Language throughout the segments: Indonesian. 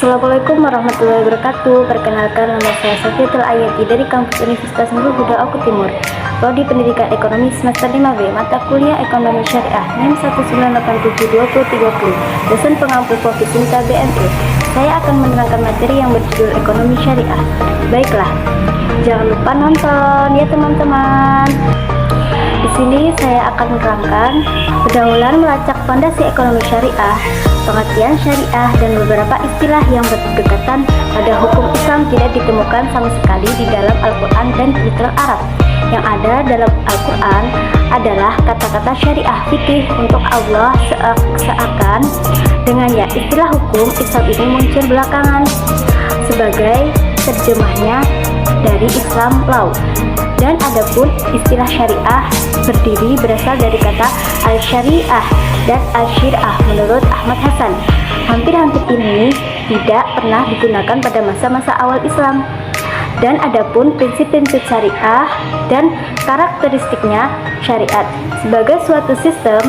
Assalamualaikum warahmatullahi wabarakatuh. Perkenalkan, nama saya Safiatul Ayati dari Kampus Universitas Nurul Huda Oku Timur. Prodi Pendidikan Ekonomi semester 5B, mata kuliah Ekonomi Syariah, NIM 1972030. Dosen pengampu Fokus Sinta BMI. Saya akan menerangkan materi yang berjudul Ekonomi Syariah. Baiklah, jangan lupa nonton ya teman-teman. Di sini saya akan menerangkan pergaulan melacak fondasi ekonomi syariah, pengertian syariah, dan beberapa istilah yang berdekatan pada hukum Islam tidak ditemukan sama sekali di dalam Al-Quran dan literal Arab. Yang ada dalam Al-Quran adalah kata-kata syariah fikih untuk Allah, seakan dengannya istilah hukum Islam ini muncul belakangan sebagai terjemahnya dari Islam law. Dan adapun istilah syariah berdiri berasal dari kata al-syariah dan al-syir'ah menurut Ahmad Hasan. Hampir-hampir ini tidak pernah digunakan pada masa-masa awal Islam. Dan adapun prinsip-prinsip syariah dan karakteristiknya, syariat sebagai suatu sistem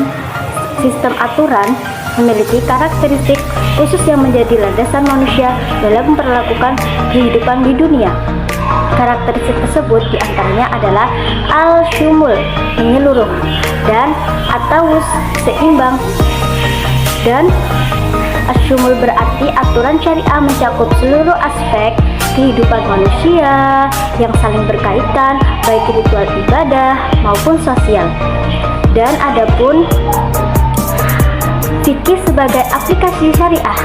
aturan memiliki karakteristik khusus yang menjadi landasan manusia dalam memperlakukan kehidupan di dunia. Karakteristik tersebut diantaranya adalah al-syumul, menyeluruh, dan at-tawus, seimbang. Dan al-syumul berarti aturan syariah mencakup seluruh aspek kehidupan manusia yang saling berkaitan, baik ritual ibadah maupun sosial. Dan adapun fikih sebagai aplikasi syariah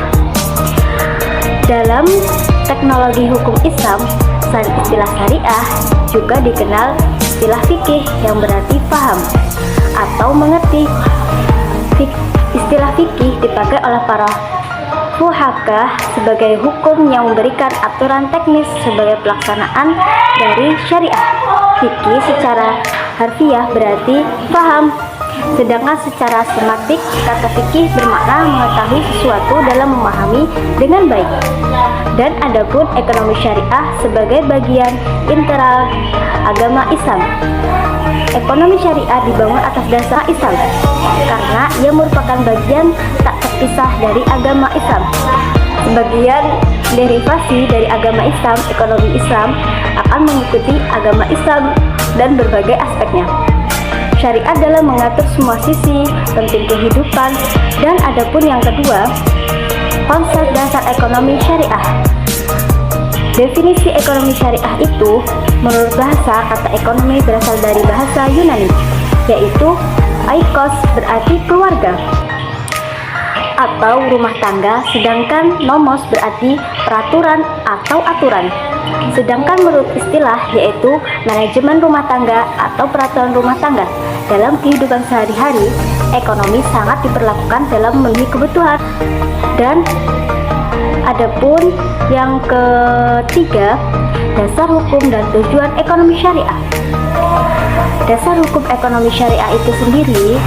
dalam teknologi hukum Islam. Selain istilah syariah, juga dikenal istilah fikih yang berarti paham atau mengerti. Istilah fikih dipakai oleh para fuqaha sebagai hukum yang memberikan aturan teknis sebagai pelaksanaan dari syariah. Fikih secara harfiah berarti paham, sedangkan secara semantik kata fikih bermakna mengetahui sesuatu dalam memahami dengan baik. Dan adapun ekonomi syariah sebagai bagian integral agama Islam. Ekonomi syariah dibangun atas dasar Islam karena ia merupakan bagian tak terpisah dari agama Islam. Sebagian derivasi dari agama Islam, ekonomi Islam akan mengikuti agama Islam dan berbagai aspeknya. Syariat dalam mengatur semua sisi penting kehidupan. Dan adapun yang kedua, konsep dasar ekonomi syariah. Definisi ekonomi syariah itu, menurut bahasa, kata ekonomi berasal dari bahasa Yunani, yaitu oikos, berarti keluarga atau rumah tangga, sedangkan nomos berarti peraturan atau aturan. Sedangkan menurut istilah yaitu manajemen rumah tangga atau peraturan rumah tangga. Dalam kehidupan sehari-hari, ekonomi sangat diperlakukan dalam memenuhi kebutuhan. Dan adapun yang ketiga, dasar hukum dan tujuan ekonomi syariah. Dasar hukum ekonomi syariah itu sendiri,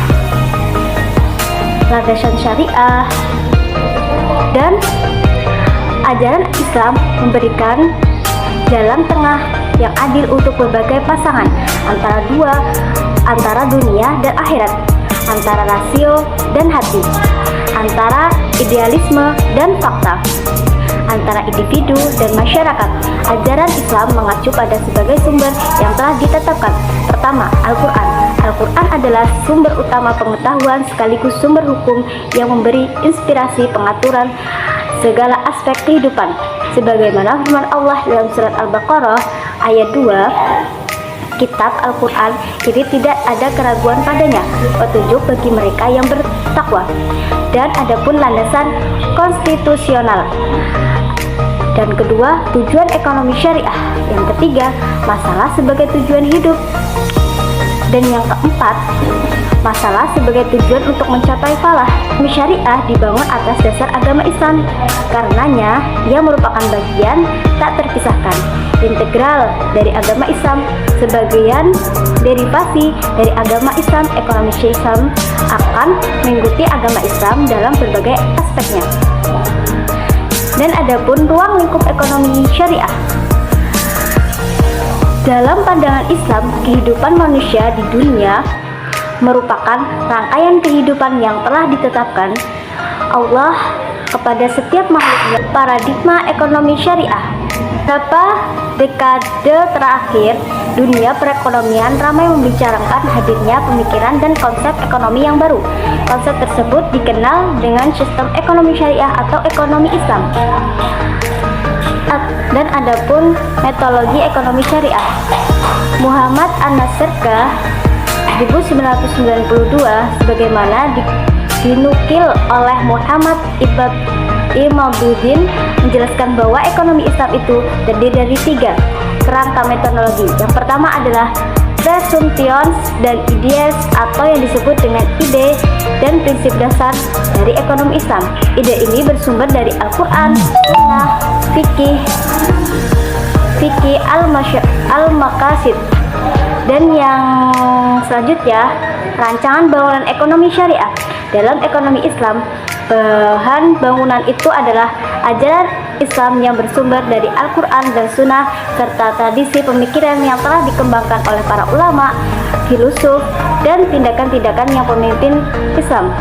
landasan syariah dan ajaran Islam memberikan jalan tengah yang adil untuk berbagai pasangan antara dunia dan akhirat, antara rasio dan hati, antara idealisme dan fakta, antara individu dan masyarakat. Ajaran Islam mengacu pada sebagai sumber yang telah ditetapkan. Pertama, Al-Quran. Al-Quran adalah sumber utama pengetahuan sekaligus sumber hukum yang memberi inspirasi pengaturan segala aspek kehidupan. Sebagaimana firman Allah dalam surat Al-Baqarah ayat 2, kitab Al-Quran ini tidak ada keraguan padanya, petunjuk bagi mereka yang bertakwa. Dan adapun landasan konstitusional. Dan kedua, tujuan ekonomi syariah. Yang ketiga, masalah sebagai tujuan hidup. Dan yang keempat, masalah sebagai tujuan untuk mencapai falah. Syariah dibangun atas dasar agama Islam. Karenanya, ia merupakan bagian tak terpisahkan, integral dari agama Islam. Sebagian derivasi dari agama Islam, ekonomi Islam akan mengikuti agama Islam dalam berbagai aspeknya. Dan adapun ruang lingkup ekonomi syariah. Dalam pandangan Islam, kehidupan manusia di dunia merupakan rangkaian kehidupan yang telah ditetapkan Allah kepada setiap makhluknya. Paradigma ekonomi syariah. Beberapa dekade terakhir, dunia perekonomian ramai membicarakan hadirnya pemikiran dan konsep ekonomi yang baru. Konsep tersebut dikenal dengan sistem ekonomi syariah atau ekonomi Islam. Dan adapun metodologi ekonomi syariah. Muhammad An-Nasrka 1992 sebagaimana dinukil oleh Muhammad Imaduddin menjelaskan bahwa ekonomi Islam itu terdiri dari 3 kerangka metodologi. Yang pertama adalah presumptions dan ideas atau yang disebut dengan ide dan prinsip dasar dari ekonomi Islam. Ide ini bersumber dari Al-Quran, Sunnah, Fikih al-Maqasid. Dan yang selanjutnya, rancangan bangunan ekonomi syariah. Dalam ekonomi Islam, bahan bangunan itu adalah ajaran Islam yang bersumber dari Al-Quran dan Sunnah serta tradisi pemikiran yang telah dikembangkan oleh para ulama, filosof, dan tindakan-tindakan yang pemimpin Islam.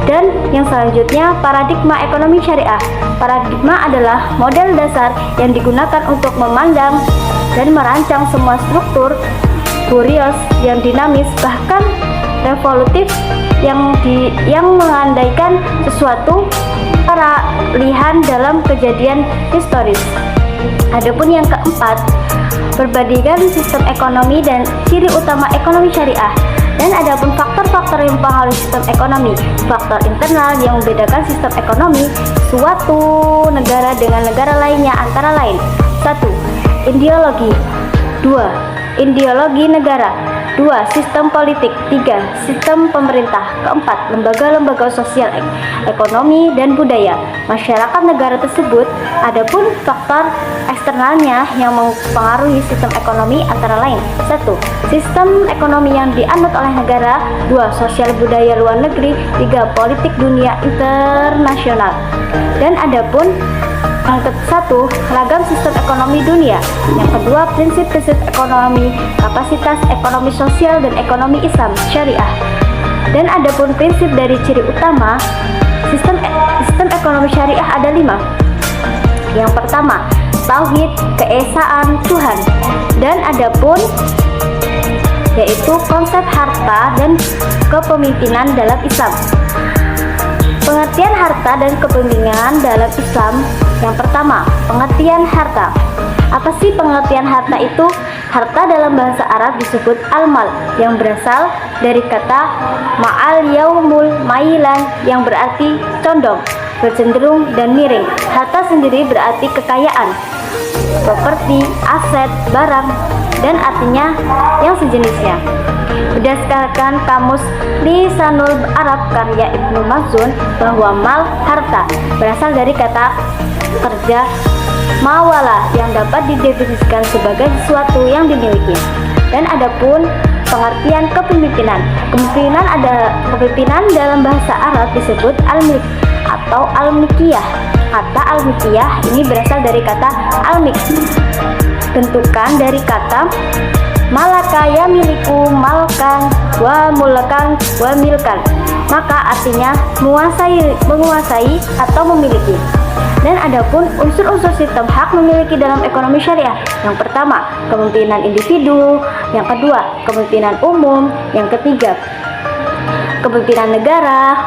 Dan yang selanjutnya, paradigma ekonomi syariah. Paradigma adalah model dasar yang digunakan untuk memandang dan merancang semua struktur kurios yang dinamis bahkan revolutif yang mengandaikan sesuatu peralihan dalam kejadian historis. Adapun yang keempat, perbandingan sistem ekonomi dan ciri utama ekonomi syariah. Dan adapun faktor-faktor yang mempengaruhi sistem ekonomi. Faktor internal yang membedakan sistem ekonomi suatu negara dengan negara lainnya antara lain. 1. Ideologi. 2. Ideologi negara. 2. Sistem politik. 3. Sistem pemerintah. 4. Lembaga-lembaga sosial, ekonomi, dan budaya masyarakat negara tersebut. Adapun faktor eksternalnya yang mempengaruhi sistem ekonomi antara lain. 1. Sistem ekonomi yang dianut oleh negara. 2. Sosial budaya luar negeri. 3. Politik dunia internasional. Dan adapun yang ke-1, ragam sistem ekonomi dunia. Yang kedua, prinsip-prinsip ekonomi, kapasitas ekonomi sosial dan ekonomi Islam syariah. Dan adapun prinsip dari ciri utama sistem ekonomi syariah ada 5. Yang pertama, tauhid, keesaan Tuhan. Dan adapun yaitu konsep harta dan kepemimpinan dalam Islam. Pengertian harta dan kepemimpinan dalam Islam. Yang pertama, pengertian harta. Apa sih pengertian harta itu? Harta dalam bahasa Arab disebut al-mal yang berasal dari kata ma'al yaumul mailan yang berarti condong, bercenderung, dan miring. Harta sendiri berarti kekayaan, properti, aset, barang, dan artinya yang sejenisnya. Berdasarkan kamus Lisanul Arab karya Ibnu Mazun bahwa mal harta berasal dari kata kerja mawala yang dapat didefinisikan sebagai sesuatu yang dimiliki. Dan adapun pengertian kepemimpinan. Kepemimpinan dalam bahasa Arab disebut al-milk atau al-mikiyah. Kata al-mikiyah ini berasal dari kata al-mik. Bentukan dari kata malaka yamiliku malkan wa mulkan wa milkan. Maka artinya menguasai atau memiliki. Dan adapun unsur-unsur sistem hak memiliki dalam ekonomi syariah. Yang pertama, kepemimpinan individu. Yang kedua, kepemimpinan umum. Yang ketiga, kepemimpinan negara.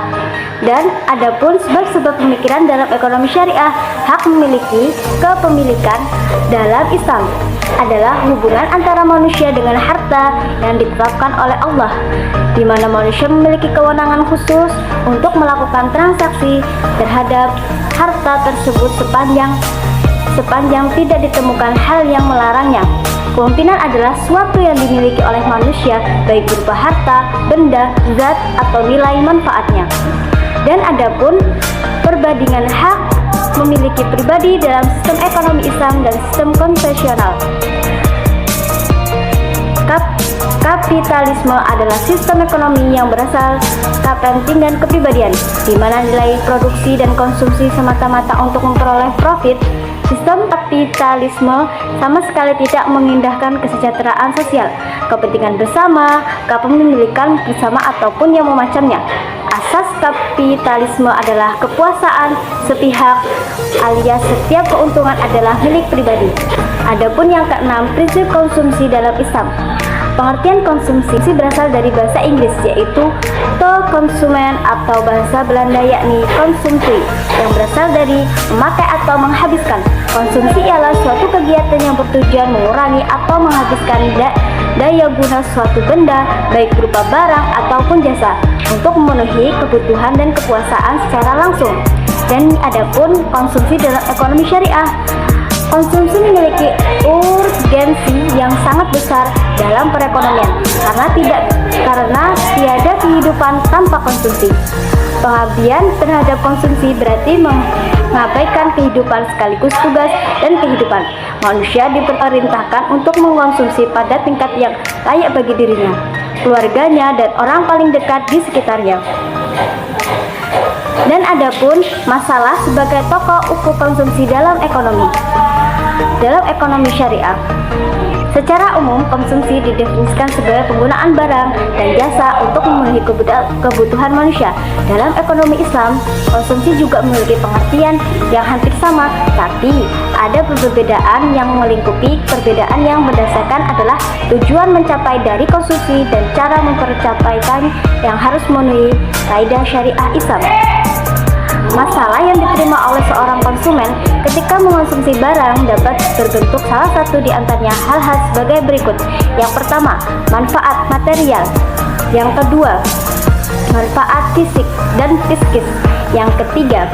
Dan adapun sebab-sebab pemikiran dalam ekonomi syariah. Hak memiliki kepemilikan dalam Islam adalah hubungan antara manusia dengan harta yang ditetapkan oleh Allah, di mana manusia memiliki kewenangan khusus untuk melakukan transaksi terhadap harta tersebut sepanjang tidak ditemukan hal yang melarangnya. Kepemimpinan adalah suatu yang dimiliki oleh manusia, baik berupa harta, benda, zat, atau nilai manfaatnya. Dan adapun perbandingan hak memiliki pribadi dalam sistem ekonomi Islam dan sistem konvensional. Kapitalisme adalah sistem ekonomi yang berasal kepentingan kepribadian, di mana nilai produksi dan konsumsi semata-mata untuk memperoleh profit. Sistem kapitalisme sama sekali tidak mengindahkan kesejahteraan sosial, kepentingan bersama, kepemilikan bersama ataupun yang memacamnya. Asas kapitalisme adalah kepuasaan sepihak alias setiap keuntungan adalah milik pribadi. Adapun yang keenam, prinsip konsumsi dalam Islam. Pengertian konsumsi berasal dari bahasa Inggris yaitu to konsumen atau bahasa Belanda yakni konsumsi yang berasal dari memakai atau menghabiskan. Konsumsi ialah suatu kegiatan yang bertujuan mengurangi atau menghabiskan daya guna suatu benda baik berupa barang ataupun jasa untuk memenuhi kebutuhan dan kepuasaan secara langsung. Dan adapun konsumsi dalam ekonomi syariah, konsumsi memiliki urgensi yang sangat besar dalam perekonomian karena tiada kehidupan tanpa konsumsi. Pengabdian terhadap konsumsi berarti mengabaikan kehidupan sekaligus tugas dan kehidupan. Manusia diperintahkan untuk mengkonsumsi pada tingkat yang layak bagi dirinya, keluarganya, dan orang paling dekat di sekitarnya. Dan adapun masalah sebagai tokok ukur konsumsi dalam ekonomi. Dalam ekonomi syariah, secara umum konsumsi didefinisikan sebagai penggunaan barang dan jasa untuk memenuhi kebutuhan manusia. Dalam ekonomi Islam, konsumsi juga memiliki pengertian yang hampir sama, tapi ada perbedaan yang melingkupi. Perbedaan yang berdasarkan adalah tujuan mencapai dari konsumsi dan cara mempercapaikan yang harus memenuhi kaidah syariah Islam. Masalah yang diterima oleh seorang konsumen ketika mengonsumsi barang dapat berbentuk salah satu di antaranya hal-hal sebagai berikut. Yang pertama, manfaat material. Yang kedua, manfaat fisik dan psikis. Yang ketiga,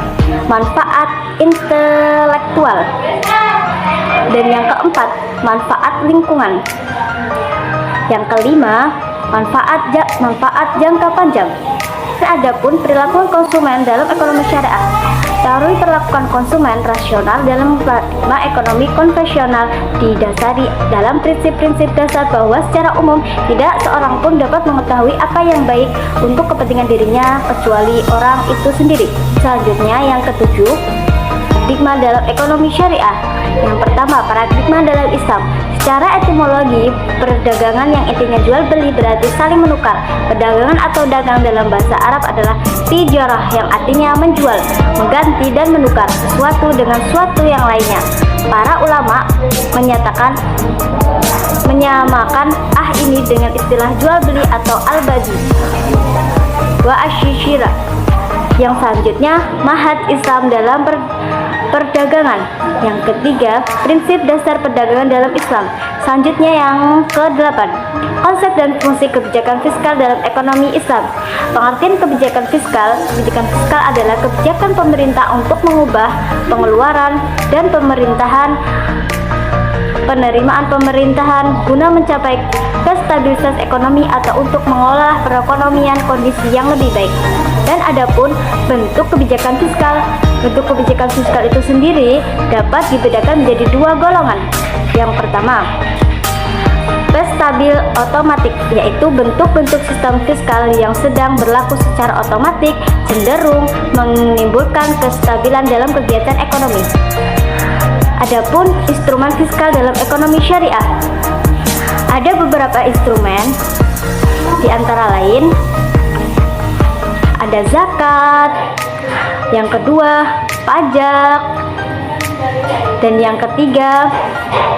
manfaat intelektual. Dan yang keempat, manfaat lingkungan. Yang kelima, manfaat jangka panjang. Adapun perilaku konsumen dalam ekonomi syariah, teori perlakuan konsumen rasional dalam paradigma ekonomi konvensional didasari dalam prinsip-prinsip dasar bahwa secara umum tidak seorang pun dapat mengetahui apa yang baik untuk kepentingan dirinya kecuali orang itu sendiri. Selanjutnya yang ketujuh, paradigma dalam ekonomi syariah. Yang pertama, paradigma dalam Islam. Secara etimologi, perdagangan yang intinya jual beli berarti saling menukar. Perdagangan atau dagang dalam bahasa Arab adalah tijarah yang artinya menjual, mengganti dan menukar sesuatu dengan sesuatu yang lainnya. Para ulama menyamakan ini dengan istilah jual beli atau al-badi wa asyishira. Yang selanjutnya, mahad Islam dalam perdagangan. Yang ketiga, prinsip dasar perdagangan dalam Islam. Selanjutnya yang ke-8, konsep dan fungsi kebijakan fiskal dalam ekonomi Islam. Pengertian kebijakan fiskal adalah kebijakan pemerintah untuk mengubah pengeluaran dan penerimaan pemerintahan guna mencapai kestabilitas ekonomi atau untuk mengolah perekonomian kondisi yang lebih baik. Dan adapun bentuk kebijakan fiskal itu sendiri dapat dibedakan menjadi dua golongan. Yang pertama, stabil otomatik, yaitu bentuk-bentuk sistem fiskal yang sedang berlaku secara otomatik cenderung menimbulkan kestabilan dalam kegiatan ekonomi. Adapun instrumen fiskal dalam ekonomi syariah, ada beberapa instrumen, di antara lain ada zakat, yang kedua pajak, dan yang ketiga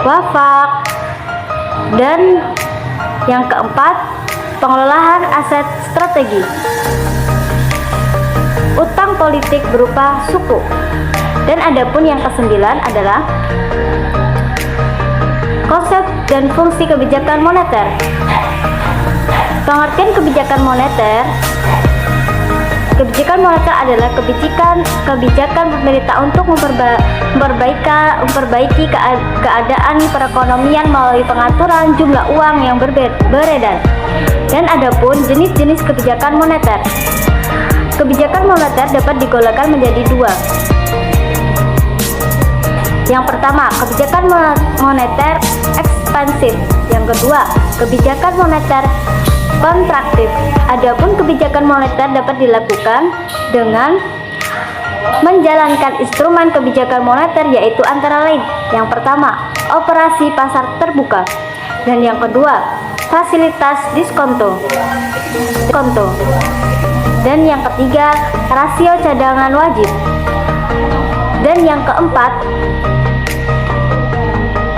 wafak, dan yang keempat pengelolaan aset strategi, utang politik berupa suku. Dan adapun yang kesembilan adalah konsep dan fungsi kebijakan moneter. Pengertian kebijakan moneter adalah kebijakan pemerintah untuk memperbaiki keadaan perekonomian melalui pengaturan jumlah uang yang beredar. Dan adapun jenis-jenis kebijakan moneter. Kebijakan moneter dapat digolongkan menjadi dua. Yang pertama, kebijakan moneter ekspansif. Yang kedua, kebijakan moneter kontraktif. Adapun kebijakan moneter dapat dilakukan dengan menjalankan instrumen kebijakan moneter, yaitu antara lain yang pertama, operasi pasar terbuka, dan yang kedua, fasilitas diskonto, dan yang ketiga, rasio cadangan wajib, dan yang keempat,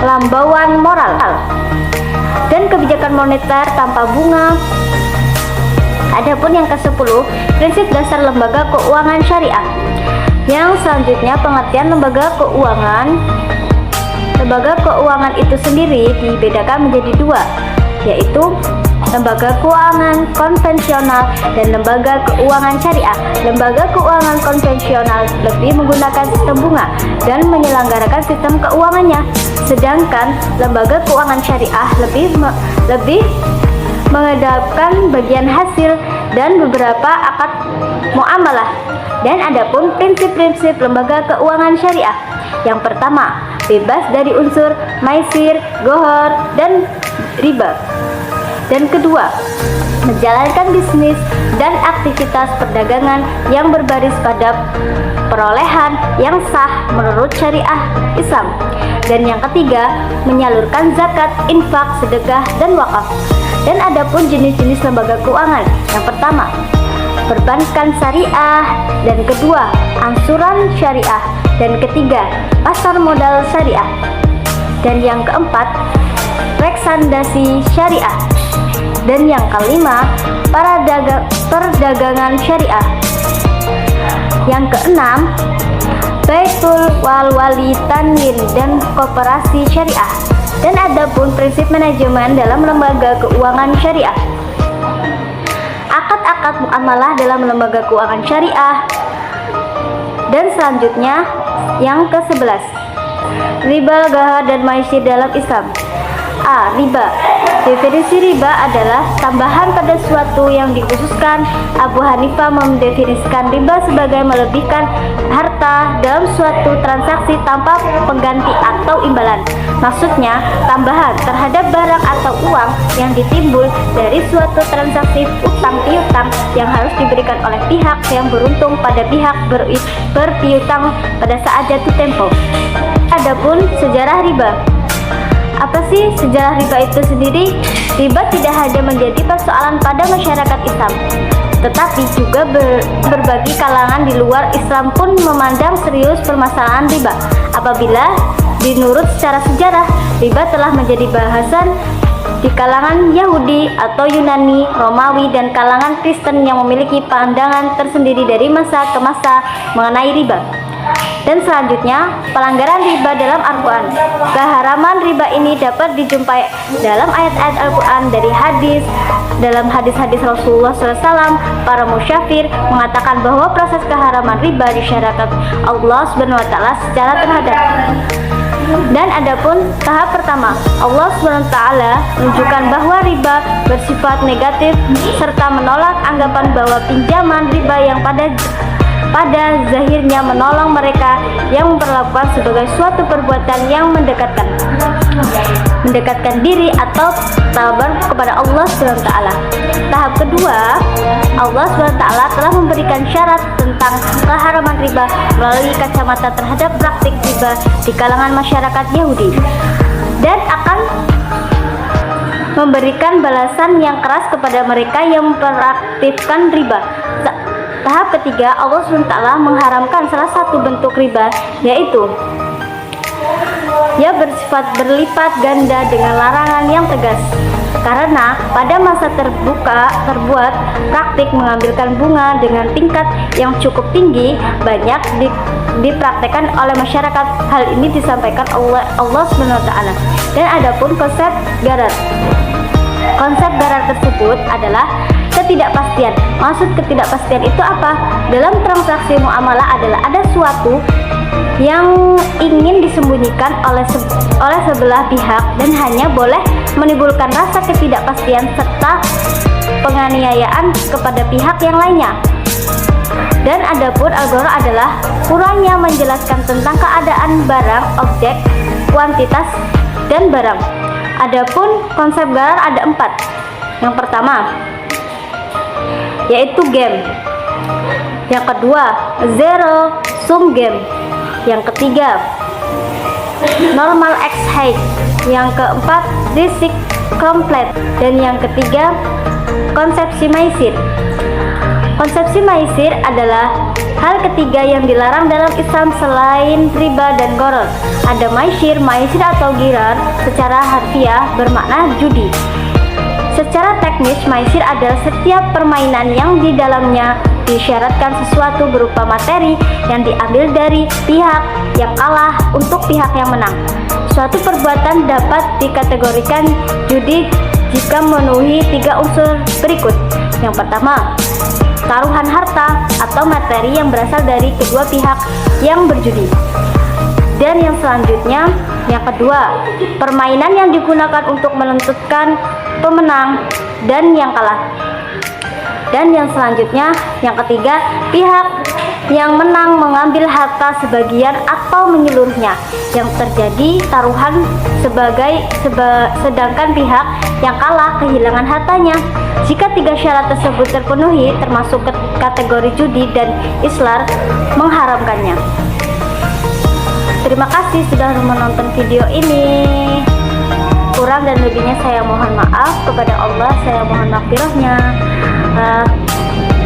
lambauan moral, dan kebijakan moneter tanpa bunga. Adapun yang ke-10, prinsip dasar lembaga keuangan syariah. Yang selanjutnya, pengertian lembaga keuangan. Lembaga keuangan itu sendiri dibedakan menjadi dua, yaitu lembaga keuangan konvensional dan lembaga keuangan syariah. Lembaga keuangan konvensional lebih menggunakan sistem bunga dan menyelenggarakan sistem keuangannya, sedangkan lembaga keuangan syariah lebih mengedepankan bagian hasil dan beberapa akad muamalah. Dan adapun prinsip-prinsip lembaga keuangan syariah. Yang pertama, bebas dari unsur maisir, gohor, dan riba. Dan kedua, menjalankan bisnis dan aktivitas perdagangan yang berbaris pada perolehan yang sah menurut syariah Islam. Dan yang ketiga, menyalurkan zakat, infak, sedekah, dan wakaf. Dan adapun jenis-jenis lembaga keuangan. Yang pertama, perbankan syariah, dan kedua, angsuran syariah, dan ketiga, pasar modal syariah, dan yang keempat, reksadasi syariah, dan yang kelima, perdagangan syariah. Yang keenam, baitul wali tanwin dan koperasi syariah. Dan adapun prinsip manajemen dalam lembaga keuangan syariah. Akad-akad muamalah dalam lembaga keuangan syariah. Dan selanjutnya yang ke-11, riba, gahar, dan maisir dalam Islam. A. Riba. Definisi riba adalah tambahan pada suatu yang dikhususkan. Abu Hanifah mendefinisikan riba sebagai melebihkan harta dalam suatu transaksi tanpa pengganti atau imbalan. Maksudnya, tambahan terhadap barang atau uang yang ditimbul dari suatu transaksi utang piutang yang harus diberikan oleh pihak yang beruntung pada pihak berpiutang pada saat jatuh tempo. Adapun sejarah riba. Apa sih sejarah riba itu sendiri? Riba tidak hanya menjadi persoalan pada masyarakat Islam, tetapi juga berbagai kalangan di luar Islam pun memandang serius permasalahan riba. Apabila dinurut secara sejarah, riba telah menjadi bahasan di kalangan Yahudi atau Yunani, Romawi, dan kalangan Kristen yang memiliki pandangan tersendiri dari masa ke masa mengenai riba. Dan selanjutnya, pelanggaran riba dalam Al-Quran. Keharaman riba ini dapat dijumpai dalam ayat-ayat Al-Quran dari dalam hadis-hadis Rasulullah SAW. Para musyafir mengatakan bahwa proses keharaman riba disyariatkan Allah SWT secara terhadap. Dan adapun tahap pertama, Allah SWT menunjukkan bahwa riba bersifat negatif serta menolak anggapan bahwa pinjaman riba yang pada zahirnya menolong mereka yang memperlakukan sebagai suatu perbuatan yang mendekatkan diri atau tabar kepada Allah SWT. Tahap kedua, Allah SWT telah memberikan syarat tentang keharaman riba melalui kacamata terhadap praktik riba di kalangan masyarakat Yahudi, dan akan memberikan balasan yang keras kepada mereka yang mempraktikkan riba. Tahap ketiga, Allah SWT mengharamkan salah satu bentuk riba, yaitu ia bersifat berlipat ganda dengan larangan yang tegas. Karena pada masa terbuat praktik mengambilkan bunga dengan tingkat yang cukup tinggi banyak dipraktekkan oleh masyarakat. Hal ini disampaikan oleh Allah SWT. Dan adapun konsep garar. Konsep garar tersebut adalah ketidakpastian. Maksud ketidakpastian itu apa? Dalam transaksi muamalah adalah ada suatu yang ingin disembunyikan oleh sebelah pihak dan hanya boleh menimbulkan rasa ketidakpastian serta penganiayaan kepada pihak yang lainnya. Dan adapun al-gharar adalah kurangnya menjelaskan tentang keadaan barang, objek, kuantitas, dan barang. Adapun konsep garar ada 4. Yang pertama, yaitu game. Yang kedua, zero sum game. Yang ketiga, normal X height. Yang keempat, basic complete. Dan yang ketiga, konsepsi maisir. Konsepsi maisir adalah hal ketiga yang dilarang dalam Islam selain riba dan gharar. Ada maisir atau girar secara harfiah bermakna judi. Secara teknis, maisir adalah setiap permainan yang di dalamnya disyaratkan sesuatu berupa materi yang diambil dari pihak yang kalah untuk pihak yang menang. Suatu perbuatan dapat dikategorikan judi jika memenuhi 3 unsur berikut. Yang pertama, taruhan harta atau materi yang berasal dari kedua pihak yang berjudi. Dan yang selanjutnya, yang kedua, permainan yang digunakan untuk menentukan pemenang dan yang kalah. Dan yang selanjutnya, yang ketiga, pihak yang menang mengambil harta sebagian atau menyeluruhnya. Yang terjadi taruhan sedangkan pihak yang kalah kehilangan hartanya. Jika 3 syarat tersebut terpenuhi, termasuk kategori judi dan Islam mengharamkannya. Terima kasih sudah menonton video ini. Kurang dan lebihnya saya mohon maaf. Kepada Allah saya mohon maghfirahnya.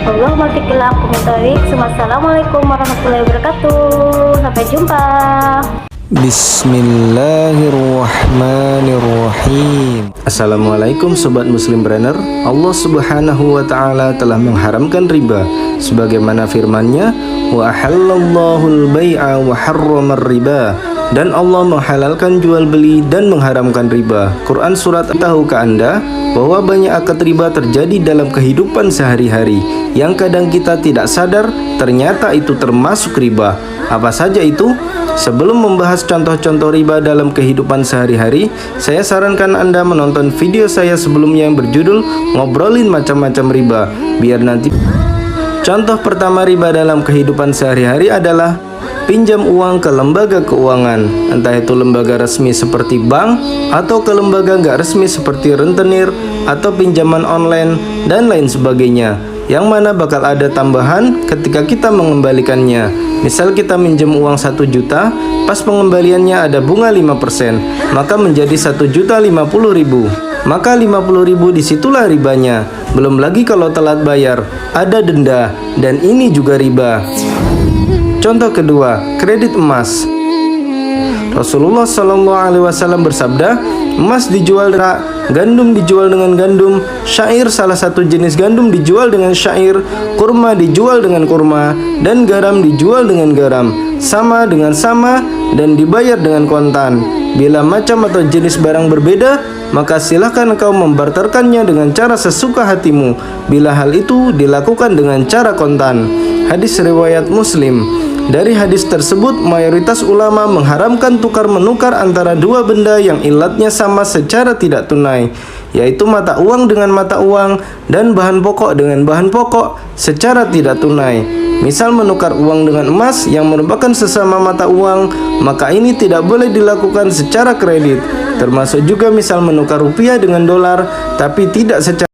Allahumma fiqillah komentarik. Wassalamualaikum warahmatullahi wabarakatuh. Sampai jumpa. Bismillahirrahmanirrahim. Assalamualaikum sobat muslim brainer. Allah subhanahu wa ta'ala telah mengharamkan riba sebagaimana firman-Nya, wa ahallallahu al-bai'a wa harramar riba, dan Allah menghalalkan jual beli dan mengharamkan riba. Quran surat, tahukah Anda bahwa banyak akad riba terjadi dalam kehidupan sehari-hari yang kadang kita tidak sadar ternyata itu termasuk riba. Apa saja itu? Sebelum membahas contoh-contoh riba dalam kehidupan sehari-hari, saya sarankan Anda menonton video saya sebelumnya yang berjudul Ngobrolin Macam-Macam Riba, biar nanti. Contoh pertama riba dalam kehidupan sehari-hari adalah pinjam uang ke lembaga keuangan, entah itu lembaga resmi seperti bank atau ke lembaga nggak resmi seperti rentenir atau pinjaman online dan lain sebagainya, yang mana bakal ada tambahan ketika kita mengembalikannya. Misal kita minjem uang 1 juta, pas pengembaliannya ada bunga 5%, maka menjadi 1.050.000. Maka 50.000 disitulah ribanya. Belum lagi kalau telat bayar, ada denda, dan ini juga riba. Contoh kedua, kredit emas. Rasulullah SAW bersabda, emas dijual dengan gandum dijual dengan gandum, syair salah satu jenis gandum dijual dengan syair, kurma dijual dengan kurma, dan garam dijual dengan garam, sama dengan sama, dan dibayar dengan kontan. Bila macam atau jenis barang berbeda, maka silahkan engkau membarterkannya dengan cara sesuka hatimu, bila hal itu dilakukan dengan cara kontan. Hadis riwayat Muslim. Dari hadis tersebut, mayoritas ulama mengharamkan tukar-menukar antara dua benda yang ilatnya sama secara tidak tunai, yaitu mata uang dengan mata uang dan bahan pokok dengan bahan pokok secara tidak tunai. Misal menukar uang dengan emas yang merupakan sesama mata uang, maka ini tidak boleh dilakukan secara kredit. Termasuk juga misal menukar rupiah dengan dolar, tapi tidak secara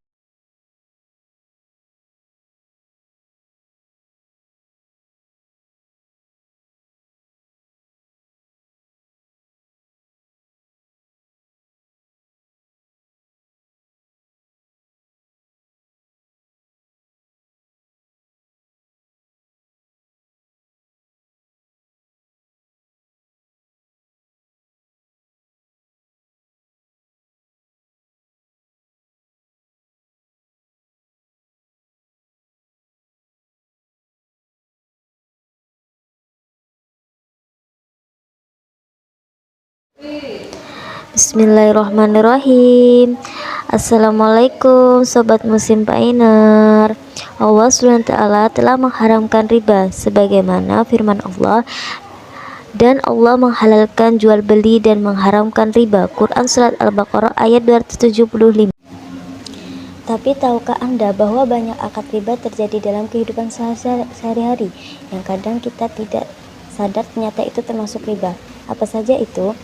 Bismillahirrahmanirrahim. Assalamualaikum sobat musim painer. Allah SWT telah mengharamkan riba sebagaimana firman Allah, dan Allah menghalalkan jual beli dan mengharamkan riba. Quran surat Al-Baqarah ayat 275. Tapi tahukah Anda bahwa banyak akad riba terjadi dalam kehidupan sehari-hari yang kadang kita tidak sadar ternyata itu termasuk riba? Apa saja itu?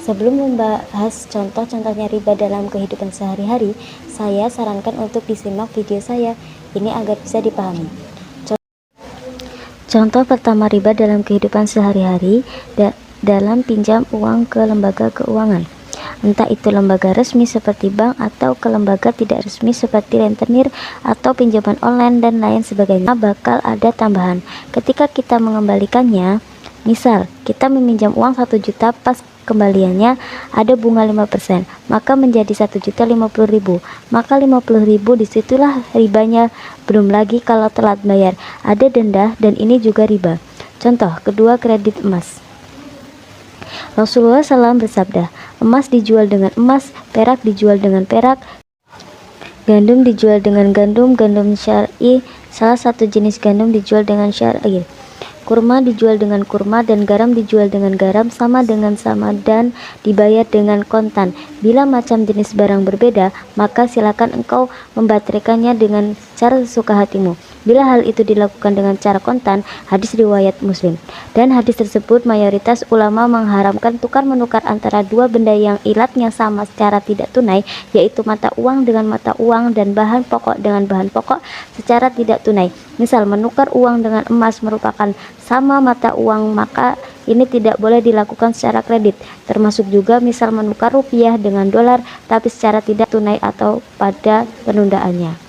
Sebelum membahas contoh-contohnya riba dalam kehidupan sehari-hari, saya sarankan untuk disimak video saya ini agar bisa dipahami. Contoh pertama riba dalam kehidupan sehari-hari dalam pinjam uang ke lembaga keuangan, entah itu lembaga resmi seperti bank atau ke lembaga tidak resmi seperti rentenir atau pinjaman online dan lain sebagainya. Bakal ada tambahan ketika kita mengembalikannya. Misal kita meminjam uang 1 juta, pas kembaliannya ada bunga 5%, maka menjadi 1.050.000, maka 50.000 disitulah ribanya. Belum lagi kalau telat bayar ada denda, dan ini juga riba. Contoh kedua, kredit emas. Rasulullah SAW bersabda, emas dijual dengan emas, perak dijual dengan perak, gandum dijual dengan gandum syar'i, salah satu jenis gandum dijual dengan syar'i, kurma dijual dengan kurma, dan garam dijual dengan garam, sama dengan sama, dan dibayar dengan kontan. Bila macam jenis barang berbeda, maka silakan engkau membatalkannya dengan cara sesuka hatimu. Bila hal itu dilakukan dengan cara kontan, hadis riwayat Muslim. Dan hadis tersebut mayoritas ulama mengharamkan tukar-menukar antara dua benda yang ilatnya sama secara tidak tunai, yaitu mata uang dengan mata uang dan bahan pokok dengan bahan pokok secara tidak tunai. Misal menukar uang dengan emas merupakan sama mata uang, maka ini tidak boleh dilakukan secara kredit. Termasuk juga misal menukar rupiah dengan dolar tapi secara tidak tunai atau pada penundaannya.